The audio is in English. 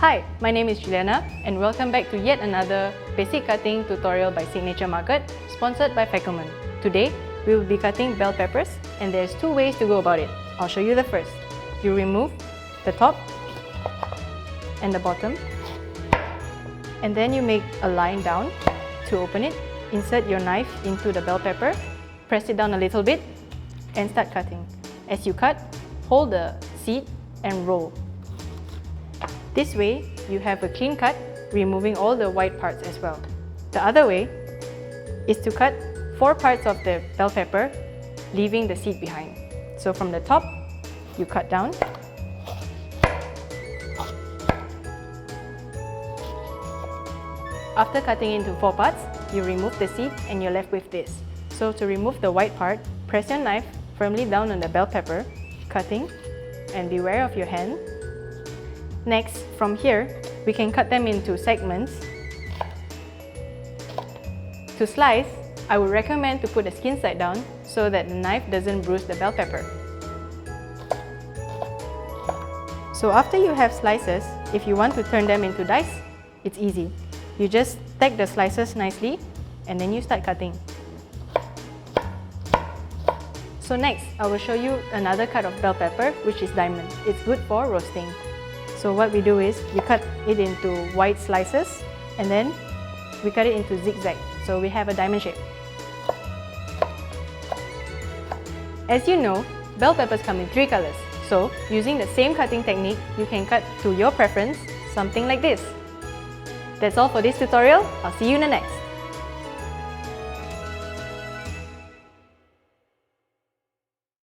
Hi, my name is Juliana and welcome back to yet another basic cutting tutorial by Signature Market, sponsored by Fackelmann. Today, we will be cutting bell peppers and there's two ways to go about it. I'll show you the first. You remove the top and the bottom and then you make a line down. To open it, insert your knife into the bell pepper, press it down a little bit and start cutting. As you cut, hold the seed and roll. This way, you have a clean cut, removing all the white parts as well. The other way is to cut 4 parts of the bell pepper, leaving the seed behind. So from the top, you cut down. After cutting into 4 parts, you remove the seed and you're left with this. So to remove the white part, press your knife firmly down on the bell pepper, cutting, and beware of your hand. Next, from here, we can cut them into segments. To slice, I would recommend to put the skin side down so that the knife doesn't bruise the bell pepper. So after you have slices, if you want to turn them into dice, it's easy. You just stack the slices nicely and then you start cutting. So next, I will show you another cut of bell pepper, which is diamond. It's good for roasting. So what we do is, we cut it into wide slices and then we cut it into zigzag. So we have a diamond shape. As you know, bell peppers come in 3 colors. So using the same cutting technique, you can cut to your preference, something like this. That's all for this tutorial. I'll see you in the next.